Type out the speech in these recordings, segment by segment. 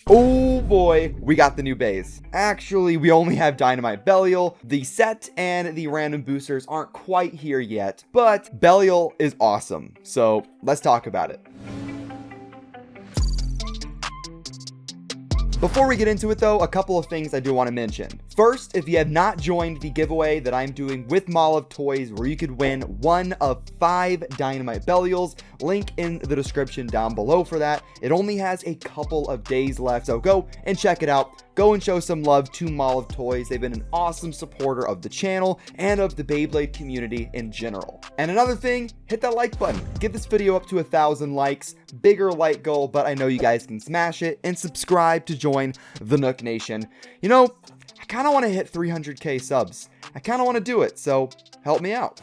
Oh boy, we got the new base. Actually, we only have Dynamite Belial. The set and the random boosters aren't quite here yet, but Belial is awesome. So let's talk about it. Before we get into it though, a couple of things I do want to mention. First, if you have not joined the giveaway that I'm doing with Mall of Toys, where you could win one of 5 Dynamite Belials, link in the description down below for that. It only has a couple of days left, so go and check it out. Go and show some love to Mall of Toys. They've been an awesome supporter of the channel and of the Beyblade community in general. And another thing, hit that like button. Get this video up to 1,000 likes. Bigger like goal, but I know you guys can smash it. And subscribe to join the Nook Nation. You know, I kind of want to hit 300k subs. I kind of want to do it, so help me out.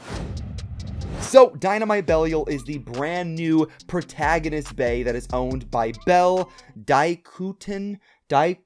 So, Dynamite Belial is the brand new protagonist bay that is owned by Bell Daikuten. I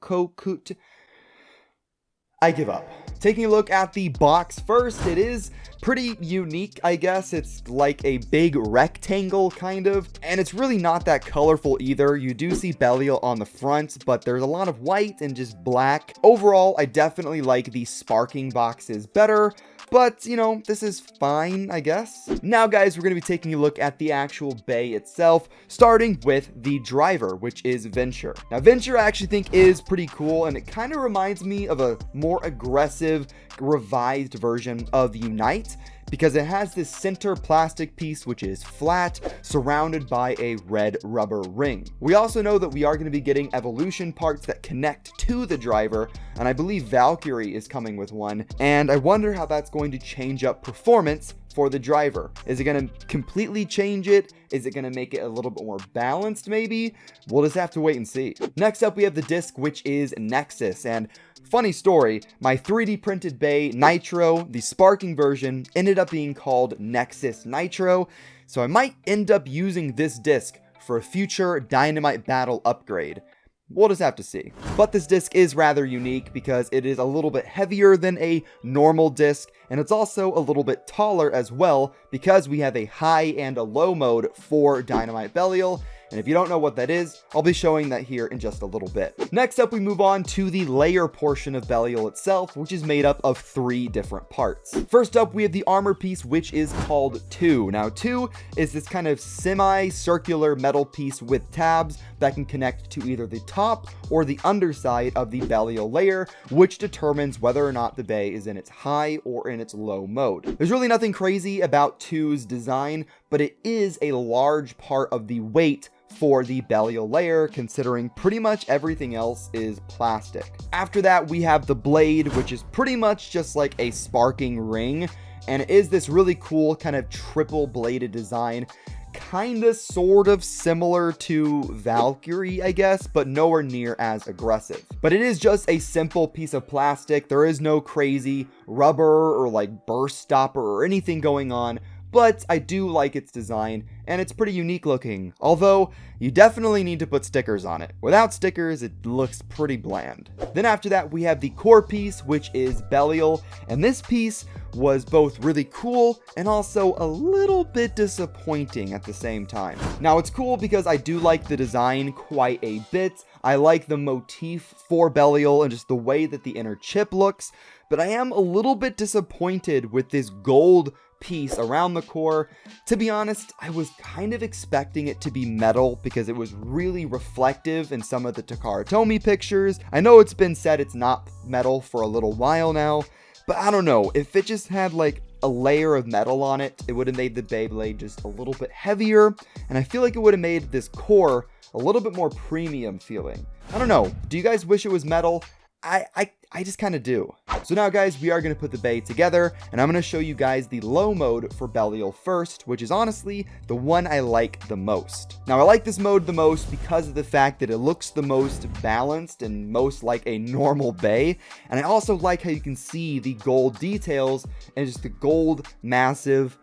give up. Taking a look at the box first, it is pretty unique, I guess. It's like a big rectangle, kind of, and it's really not that colorful either. You do see Belial on the front, but there's a lot of white and just black. Overall, I definitely like the sparking boxes better, but, you know, this is fine, I guess. Now, guys, we're going to be taking a look at the actual bay itself, starting with the driver, which is Venture. Now, Venture I actually think is pretty cool, and it kind of reminds me of a more aggressive, revised version of Unite, because it has this center plastic piece which is flat, surrounded by a red rubber ring. We also know that we are going to be getting evolution parts that connect to the driver, and I believe Valkyrie is coming with one, and I wonder how that's going to change up performance for the driver. Is it going to completely change it? Is it going to make it a little bit more balanced maybe? We'll just have to wait and see. Next up, we have the disc, which is Nexus, and funny story, my 3D printed bay Nitro, the sparking version, ended up being called Nexus Nitro, so I might end up using this disc for a future Dynamite Battle upgrade. We'll just have to see. But this disc is rather unique because it is a little bit heavier than a normal disc, and it's also a little bit taller as well because we have a high and a low mode for Dynamite Belial. And if you don't know what that is, I'll be showing that here in just a little bit. Next up, we move on to the layer portion of Belial itself, which is made up of 3 different parts. First up, we have the armor piece, which is called 2. Now, 2 is this kind of semi-circular metal piece with tabs that can connect to either the top or the underside of the Belial layer, which determines whether or not the bay is in its high or in its low mode. There's really nothing crazy about 2's design, but it is a large part of the weight for the Belial layer, considering pretty much everything else is plastic. After that, we have the blade, which is pretty much just like a sparking ring, and it is this really cool kind of triple bladed design, kind of sort of similar to Valkyrie, I guess, but nowhere near as aggressive. But it is just a simple piece of plastic. There is no crazy rubber or like burst stopper or anything going on, but I do like its design, and it's pretty unique looking, although you definitely need to put stickers on it. Without stickers, it looks pretty bland. Then after that, we have the core piece, which is Belial, and this piece was both really cool and also a little bit disappointing at the same time. Now, it's cool because I do like the design quite a bit. I like the motif for Belial and just the way that the inner chip looks, but I am a little bit disappointed with this gold piece around the core. To be honest, I was kind of expecting it to be metal because it was really reflective in some of the Takara Tomy pictures. I know it's been said it's not metal for a little while now, but I don't know, if it just had like a layer of metal on it, it would have made the Beyblade just a little bit heavier, and I feel like it would have made this core a little bit more premium feeling. I don't know, do you guys wish it was metal? I just kind of do. So now, guys, we are going to put the bay together, and I'm going to show you guys the low mode for Belial first, which is honestly the one I like the most. Now, I like this mode the most because of the fact that it looks the most balanced and most like a normal bay, and I also like how you can see the gold details and just the gold massive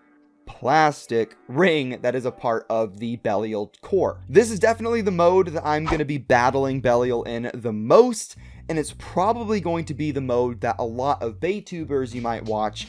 plastic ring that is a part of the Belial core. This is definitely the mode that I'm going to be battling Belial in the most, and it's probably going to be the mode that a lot of Baytubers you might watch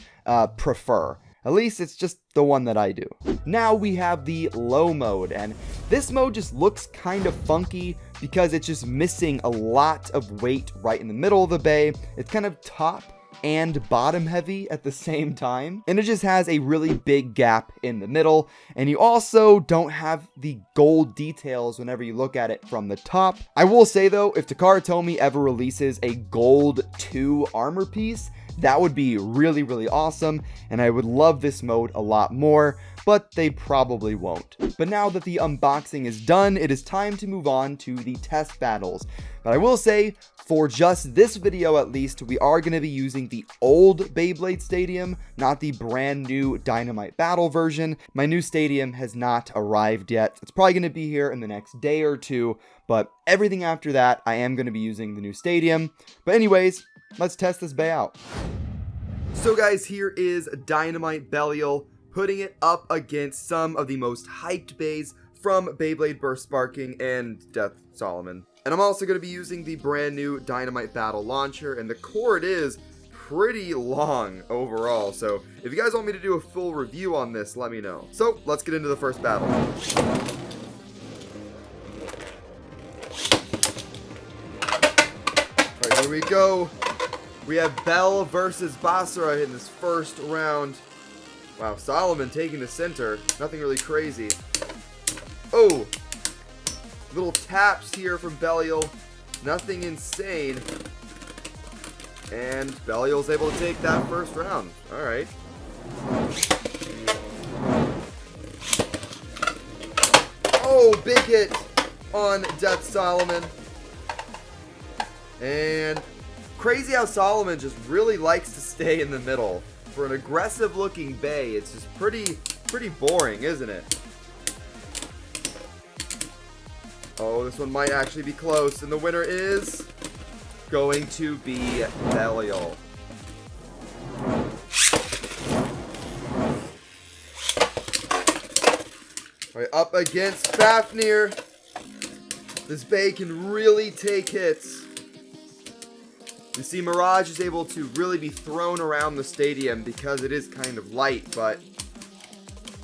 prefer. At least it's just the one that I do. Now we have the low mode, and this mode just looks kind of funky because it's just missing a lot of weight right in the middle of the bay. It's kind of top and bottom heavy at the same time, and it just has a really big gap in the middle. And you also don't have the gold details whenever you look at it from the top. I will say though, if Takara Tomy ever releases a gold 2 armor piece, that would be really, really awesome, and I would love this mode a lot more, but they probably won't. But now that the unboxing is done, it is time to move on to the test battles. But I will say, for just this video at least, we are going to be using the old Beyblade Stadium, not the brand new Dynamite Battle version. My new stadium has not arrived yet. It's probably going to be here in the next day or two, but everything after that, I am going to be using the new stadium. But anyways, let's test this bay out. So guys, here is Dynamite Belial, putting it up against some of the most hyped bays from Beyblade Burst Sparking and Death Solomon. And I'm also going to be using the brand new Dynamite Battle launcher, and the cord is pretty long overall, so if you guys want me to do a full review on this, let me know. So let's get into the first battle. Alright, here we go. We have Bell versus Basara in this first round. Wow, Solomon taking the center. Nothing really crazy. Oh! Little taps here from Belial. Nothing insane. And Belial's able to take that first round. Alright. Oh, big hit on Death Solomon. And crazy how Solomon just really likes to stay in the middle. For an aggressive looking bay, it's just pretty boring, isn't it? Oh, this one might actually be close, and the winner is going to be Belial. Alright, up against Fafnir. This bay can really take hits. You see, Mirage is able to really be thrown around the stadium because it is kind of light, but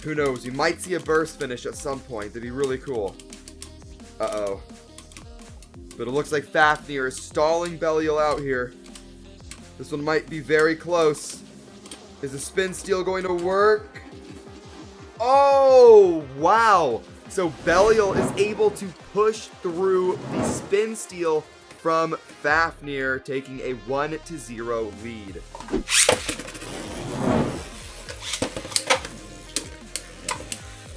who knows? You might see a burst finish at some point. That'd be really cool. Uh-oh. But it looks like Fafnir is stalling Belial out here. This one might be very close. Is the spin steal going to work? Oh, wow. So Belial is able to push through the spin steal from Fafnir, taking a 1-0 lead.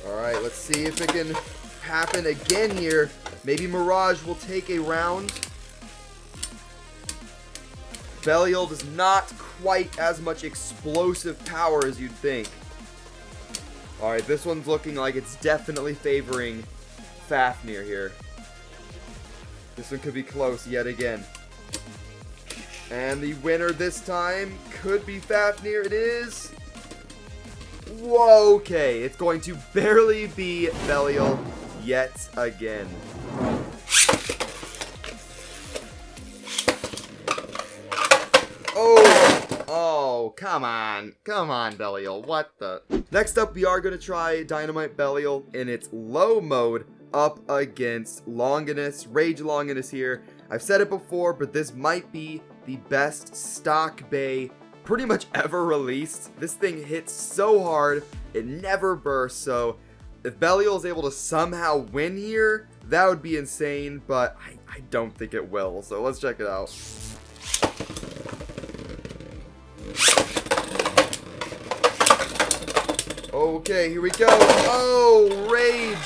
Alright, let's see if it can happen again here. Maybe Mirage will take a round. Belial does not quite as much explosive power as you'd think. Alright, this one's looking like it's definitely favoring Fafnir here. This one could be close yet again. And the winner this time could be Fafnir. It is. Whoa, okay. It's going to barely be Belial yet again. Oh, come on. Come on, Belial. What the? Next up, we are going to try Dynamite Belial in its low mode up against Longinus. Rage Longinus here. I've said it before, but this might be the best stock bay pretty much ever released. This thing hits so hard, it never bursts, so if Belial is able to somehow win here, that would be insane, but I don't think it will, so let's check it out. Okay, here we go. Oh, Rage!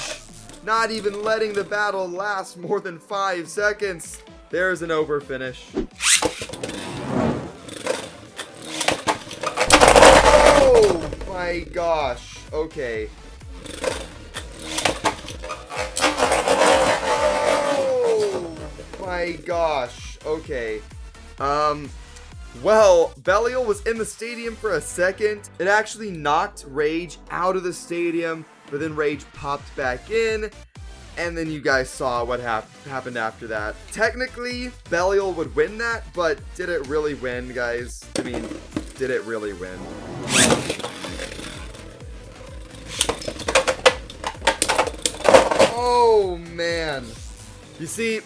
Not even letting the battle last more than 5 seconds. There's an over finish. Oh my gosh. Okay. Oh my gosh. Okay. Well, Belial was in the stadium for a second. It actually knocked Rage out of the stadium, but then Rage popped back in, and then you guys saw what happened after that. Technically, Belial would win that, but did it really win, guys? I mean, did it really win? Oh, man. You see,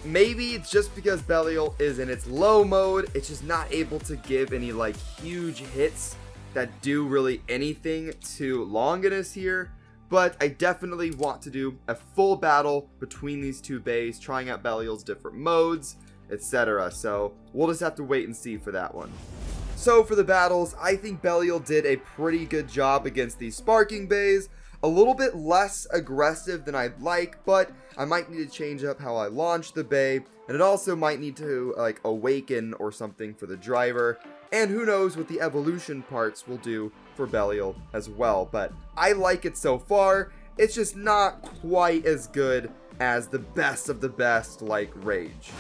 maybe it's just because Belial is in its low mode, it's just not able to give any like huge hits that do really anything to Longinus here. But I definitely want to do a full battle between these two bays, trying out Belial's different modes, etc. So we'll just have to wait and see for that one. So for the battles, I think Belial did a pretty good job against these sparking bays. A little bit less aggressive than I'd like, but I might need to change up how I launch the bay, and it also might need to like awaken or something for the driver. And who knows what the evolution parts will do for Belial as well. But I like it so far. It's just not quite as good as the best of the best like Rage.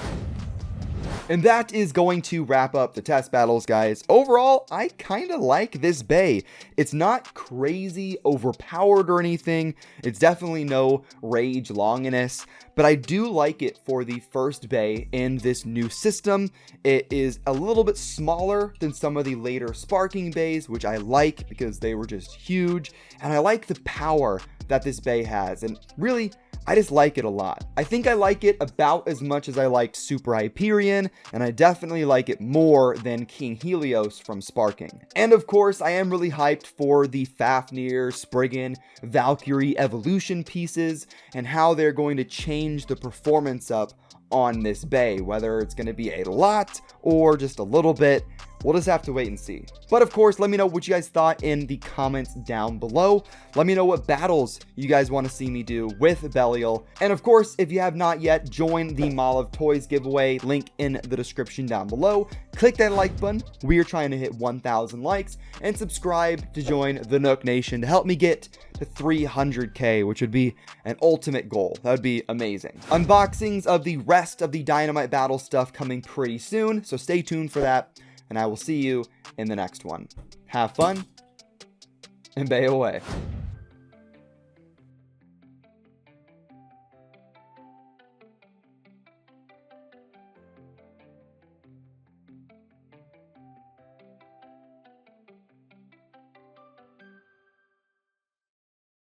And that is going to wrap up the test battles, guys. Overall, I kind of like this bay. It's not crazy overpowered or anything. It's definitely no Rage Longinus, but I do like it for the first bay in this new system. It is a little bit smaller than some of the later sparking bays, which I like because they were just huge. And I like the power that this bay has. And really, I just like it a lot. I think I like it about as much as I liked Super Hyperion, and I definitely like it more than King Helios from Sparking. And of course, I am really hyped for the Fafnir, Spriggan, Valkyrie evolution pieces, and how they're going to change the performance up on this bay, whether it's going to be a lot or just a little bit. We'll just have to wait and see. But of course, let me know what you guys thought in the comments down below. Let me know what battles you guys want to see me do with Belial. And of course, if you have not yet, join the Mall of Toys giveaway, link in the description down below. Click that like button. We are trying to hit 1,000 likes, and subscribe to join the Nook Nation to help me get to 300k, which would be an ultimate goal. That would be amazing. Unboxings of the rest of the Dynamite Battle stuff coming pretty soon, so stay tuned for that. And I will see you in the next one. Have fun, and bay away.